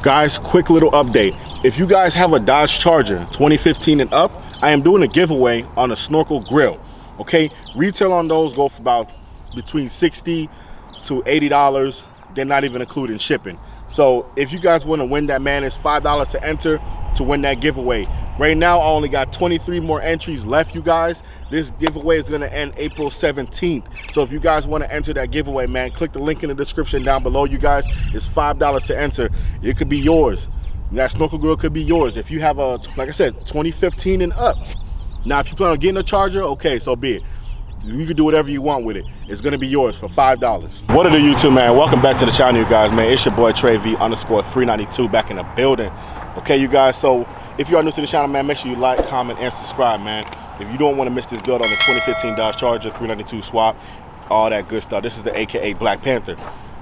Guys, quick little update. If you guys have a Dodge Charger 2015 and up, I am doing a giveaway on a Snorkel grill. Okay, retail on those go for about between $60 to $80. They're not even including shipping. So if you guys want to win that, man, it's $5 to enter to win that giveaway. Right now, I only got 23 more entries left, you guys. This giveaway is going to end April 17th. So if you guys want to enter that giveaway, man, click the link in the description down below, you guys. It's $5 to enter. It could be yours. That Snorkel grill could be yours. If you have a, like I said, 2015 and up. Now, if you plan on getting a Charger, okay, so be it. You can do whatever you want with it. It's gonna be yours for $5. What are the YouTube, man? Welcome back to the channel, you guys, man. It's your boy TREY'S_392 back in the building. Okay, you guys, so if you are new to the channel, man, make sure you like, comment, and subscribe, man. If you don't want to miss this build on this 2015 Dodge Charger 392 swap, all that good stuff. This is the AKA Black Panther.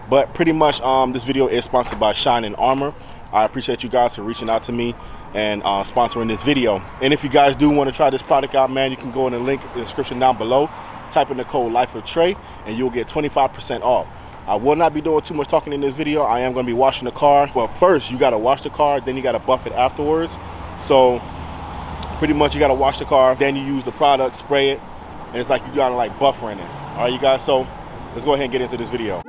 But pretty much this video is sponsored by Shine Armor. I appreciate you guys for reaching out to me and sponsoring this video. And if you guys do want to try this product out, man, you can go in the link in the description down below, type in the code LIFEOFTREY, and you'll get 25% off. I will not be doing too much talking in this video. I am going to be washing the car. But first, you got to wash the car, then you got to buff it afterwards. So pretty much you got to wash the car, then you use the product, spray it, and it's like you got to like buffering it. All right, you guys, so let's go ahead and get into this video.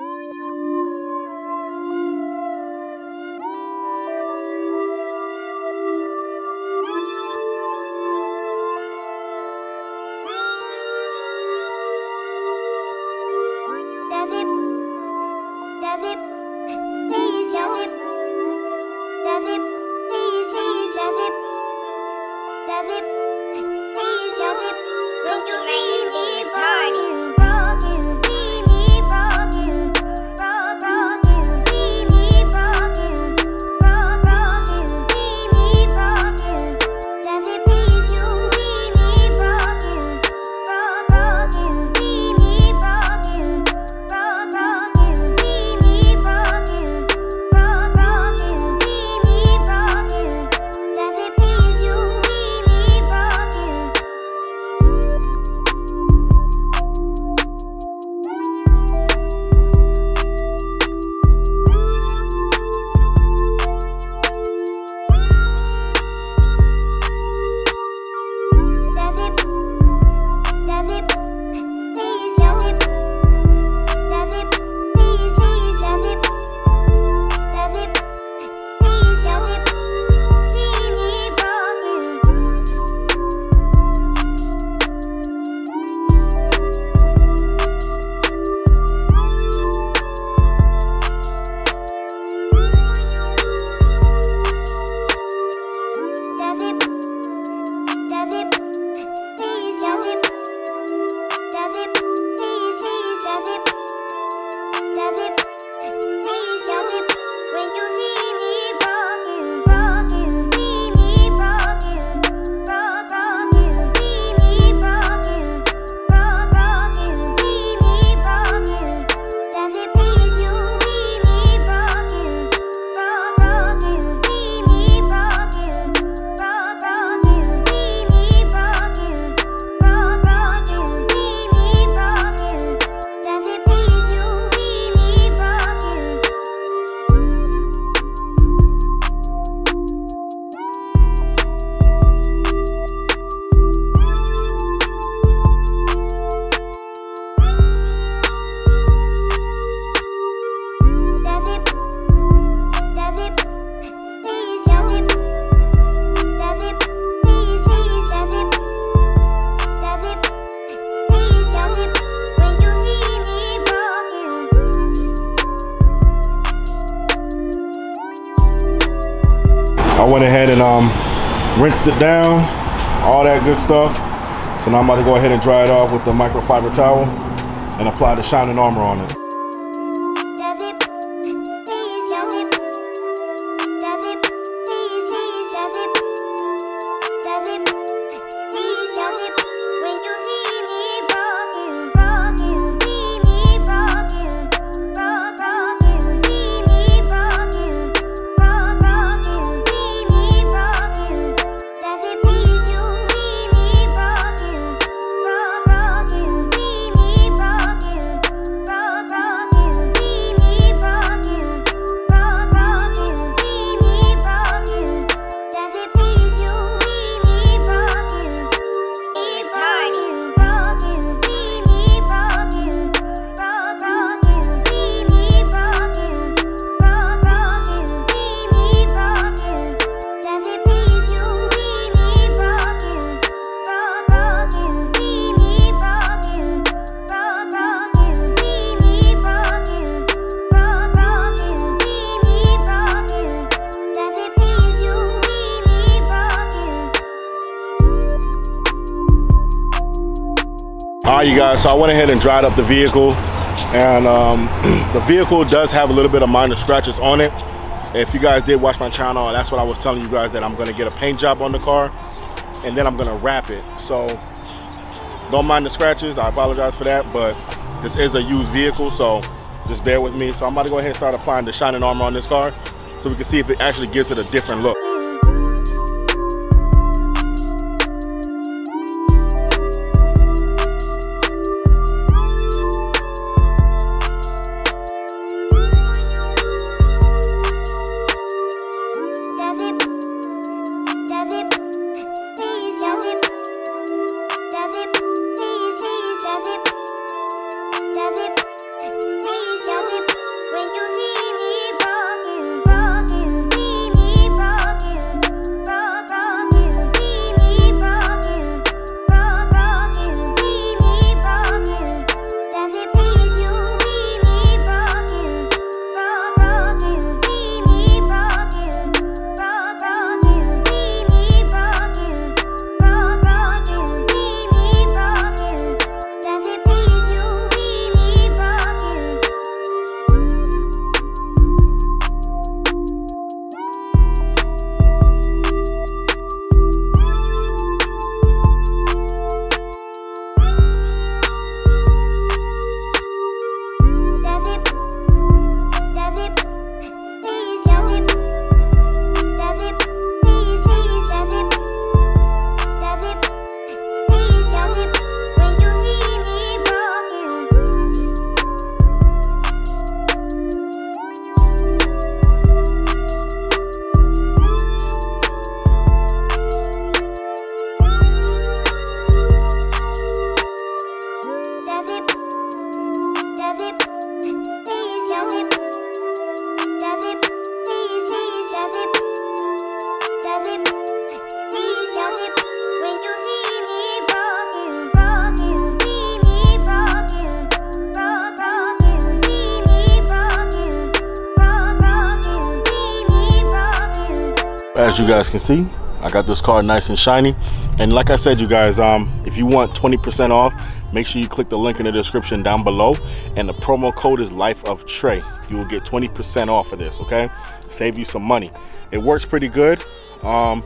I went ahead and rinsed it down, all that good stuff. So now I'm about to go ahead and dry it off with the microfiber towel and apply the Shine Armor on it. All right, you guys, so I went ahead and dried up the vehicle, and the vehicle does have a little bit of minor scratches on it. If you guys did watch my channel, that's what I was telling you guys, that I'm gonna get a paint job on the car and then I'm gonna wrap it. So don't mind the scratches, I apologize for that, but this is a used vehicle, so just bear with me. So I'm about to go ahead and start applying the shining armor on this car so we can see if it actually gives it a different look. As you guys can see, I got this car nice and shiny, and like I said, you guys, if you want 20% off, make sure you click the link in the description down below, and the promo code is Life of Trey. You will get 20% off of this, okay? Save you some money. It works pretty good. I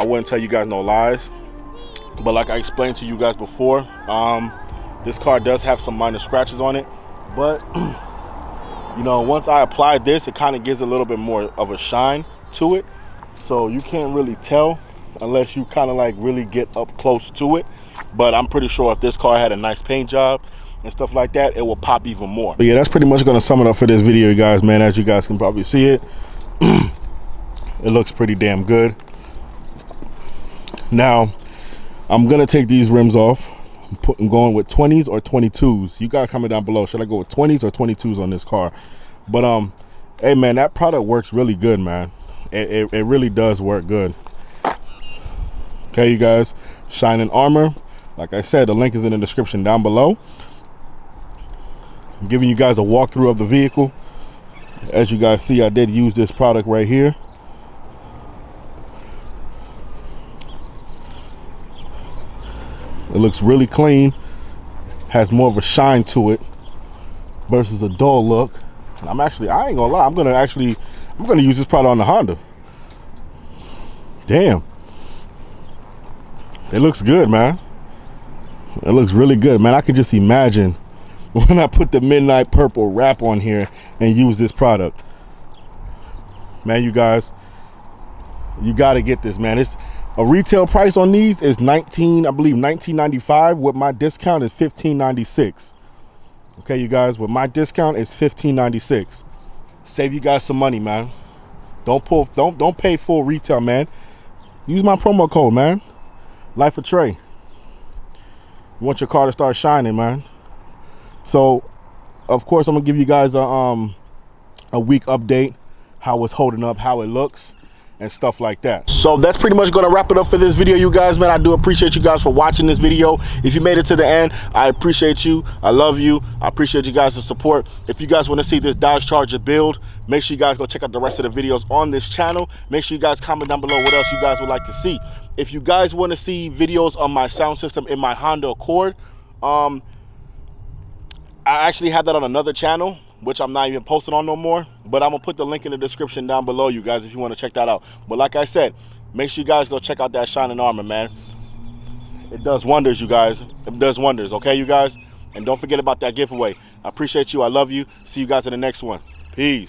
wouldn't tell you guys no lies, but like I explained to you guys before, this car does have some minor scratches on it, but you know, once I apply this, it kind of gives a little bit more of a shine to it. So you can't really tell unless you kind of like really get up close to it. But I'm pretty sure if this car had a nice paint job and stuff like that, it will pop even more. But yeah, that's pretty much going to sum it up for this video, you guys, man. As you guys can probably see it, it looks pretty damn good. Now, I'm going to take these rims off. I'm going with 20s or 22s. You guys comment down below. Should I go with 20s or 22s on this car? But, hey, man, that product works really good, man. It really does work good. Okay, you guys, shining armor, like I said, the link is in the description down below. I'm giving you guys a walkthrough of the vehicle. As you guys see, I did use this product right here. It looks really clean, has more of a shine to it versus a dull look. And I ain't gonna lie, I'm gonna use this product on the Honda. Damn, it looks good, man. It looks really good, man. I could just imagine when I put the midnight purple wrap on here and use this product. Man, you guys, you gotta get this, man. It's a retail price on these is I believe $19.95. With my discount is $15.96. Okay, you guys, with my discount it's $15.96. Save you guys some money, man. Don't pay full retail, man. Use my promo code, man. Life of Trey. You want your car to start shining, man. So, of course, I'm gonna give you guys a week update, how it's holding up, how it looks, and stuff like that. So that's pretty much gonna wrap it up for this video, you guys, man. I do appreciate you guys for watching this video. If you made it to the end, I appreciate you. I love you. I appreciate you guys' support. If you guys want to see this Dodge Charger build, make sure you guys go check out the rest of the videos on this channel. Make sure you guys comment down below what else you guys would like to see. If you guys want to see videos on my sound system in my Honda Accord, I actually have that on another channel, which I'm not even posting on no more, but I'm gonna put the link in the description down below, you guys, if you want to check that out. But like I said, make sure you guys go check out that shining armor, man. It does wonders, you guys. It does wonders, okay, you guys? And don't forget about that giveaway. I appreciate you. I love you. See you guys in the next one. Peace.